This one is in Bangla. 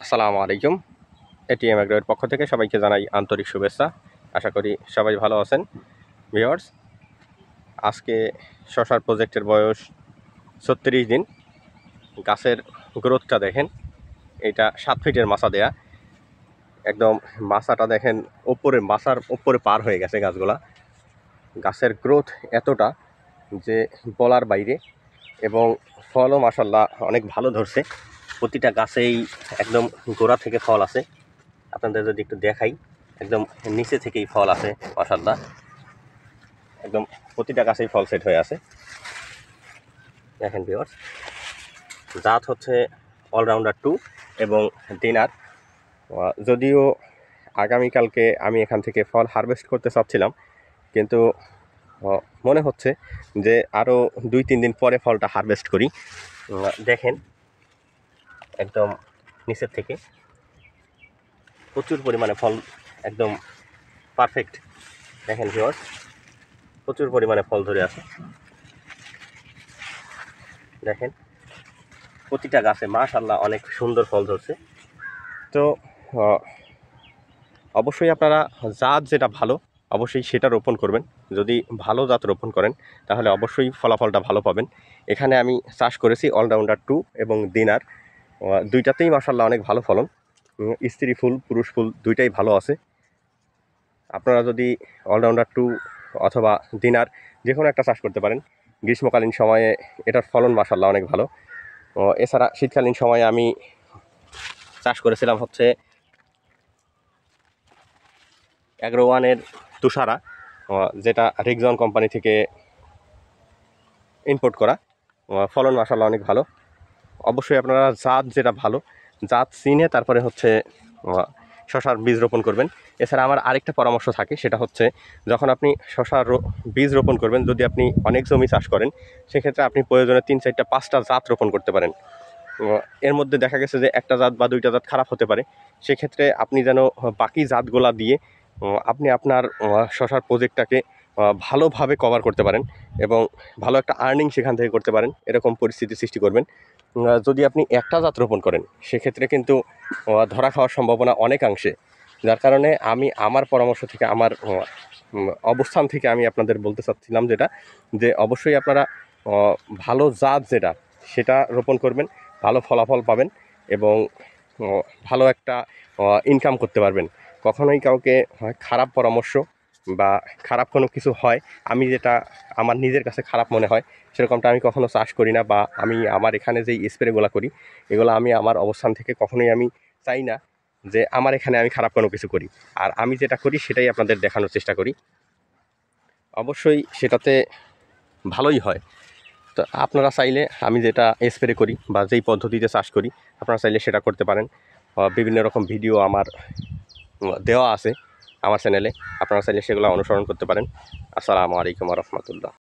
আসসালামু আলাইকুম। এটিএম এগ্রোর পক্ষ থেকে সবাইকে জানাই আন্তরিক শুভেচ্ছা। আশা করি সবাই ভালো আছেন। ভিউয়ার্স, আজকে শশার প্রজেক্টের বয়স ৩৬ দিন। গাছের গ্রোথটা দেখেন, এটা 7 ফিটের মাচা দেয়া। একদম মাচাটা দেখেন, মাচার ওপরে পার হয়ে গেছে গাছগুলা। গাছের গ্রোথ এতটা যে বলার বাইরে, এবং ফলও মাশাআল্লাহ অনেক ভালো ধরছে। প্রতিটা গাছেই একদম গোড়া থেকে ফল আছে। আপনাদের যদি একটু দেখাই, একদম নিচে থেকেই ফল আছে মাশাআল্লাহ। একদম প্রতিটা গাছেই ফল সেট হয়ে আছে। দেখেন ভিউয়ার্স, জাত হচ্ছে অলরাউন্ডার 2 এবং দিনার। যদিও আগামীকালকে আমি এখান থেকে ফল হারভেস্ট করতে চাচ্ছিলাম, কিন্তু মনে হচ্ছে যে আরও 2-3 দিন পরে ফলটা হারভেস্ট করি। দেখেন একদম নিচের থেকে প্রচুর পরিমাণে ফল, একদম পারফেক্ট। দেখেন ভিউয়ার্স, প্রচুর পরিমাণে ফল ধরে আছে। দেখেন প্রতিটা গাছে মাশাআল্লাহ অনেক সুন্দর ফল ধরছে। তো অবশ্যই আপনারা জাত যেটা ভালো অবশ্যই সেটা রোপণ করবেন। যদি ভালো জাত রোপণ করেন তাহলে অবশ্যই ফলাফলটা ভালো পাবেন। এখানে আমি চাষ করেছি অলরাউন্ডার 2 এবং দিনার। দুইটাতেই মাশাআল্লাহ অনেক ভালো ফলন। স্ত্রী ফুল পুরুষ ফুল দুইটাই ভালো আছে। আপনারা যদি অলরাউন্ডার 2 অথবা দিনার যে কোনো একটা চাষ করতে পারেন। গ্রীষ্মকালীন সময়ে এটার ফলন মাশাআল্লাহ অনেক ভালো। এছাড়া শীতকালীন সময়ে আমি চাষ করেছিলাম হচ্ছে অ্যাগ্রো-1-এর তুষারা, যেটা রিকজন কোম্পানি থেকে ইম্পোর্ট করা। ফলন মাশাআল্লাহ অনেক ভালো। অবশ্যই আপনারা জাত যেটা ভালো জাত চিনে তারপরে হচ্ছে শশার বীজ রোপণ করবেন। এছাড়া আমার আরেকটা পরামর্শ থাকে, সেটা হচ্ছে যখন আপনি শশার বীজ রোপণ করবেন, যদি আপনি অনেক জমি চাষ করেন সেক্ষেত্রে আপনি প্রয়োজনে 3-4-5টা জাত রোপণ করতে পারেন। এর মধ্যে দেখা গেছে যে একটা জাত বা দুইটা জাত খারাপ হতে পারে। সেক্ষেত্রে আপনি যেন বাকি জাতগুলা দিয়ে আপনি আপনার শশার প্রজেক্টটাকে ভালোভাবে কভার করতে পারেন এবং ভালো একটা আর্নিং সেখান থেকে করতে পারেন, এরকম পরিস্থিতি সৃষ্টি করবেন। যদি আপনি একটা জাত রোপণ করেন সেক্ষেত্রে কিন্তু ধরা খাওয়ার সম্ভাবনা অনেকাংশে। যার কারণে আমি আমার পরামর্শ থেকে, আমার অবস্থান থেকে আমি আপনাদের বলতে চাচ্ছিলাম যেটা, যে অবশ্যই আপনারা ভালো জাত যেটা সেটা রোপণ করবেন, ভালো ফলাফল পাবেন এবং ভালো একটা ইনকাম করতে পারবেন। কখনোই কাউকে খারাপ পরামর্শ বা খারাপ কোনো কিছু হয়, আমি যেটা আমার নিজের কাছে খারাপ মনে হয় সেরকমটা আমি কখনো চাষ করি না, বা আমি আমার এখানে যেই স্প্রেগুলো করি এগুলো আমি আমার অবস্থান থেকে কখনোই আমি চাই না যে আমার এখানে আমি খারাপ কোনো কিছু করি। আর আমি যেটা করি সেটাই আপনাদের দেখানোর চেষ্টা করি, অবশ্যই সেটাতে ভালোই হয়। তো আপনারা চাইলে আমি যেটা স্প্রে করি বা যেই পদ্ধতিতে চাষ করি আপনারা চাইলে সেটা করতে পারেন। বিভিন্ন রকম ভিডিও আমার দেওয়া আছে আমার চ্যানেলে, আপনারা চাইলে সেগুলো অনুসরণ করতে পারেন। আসসালামু আলাইকুম ওয়া রাহমাতুল্লাহ।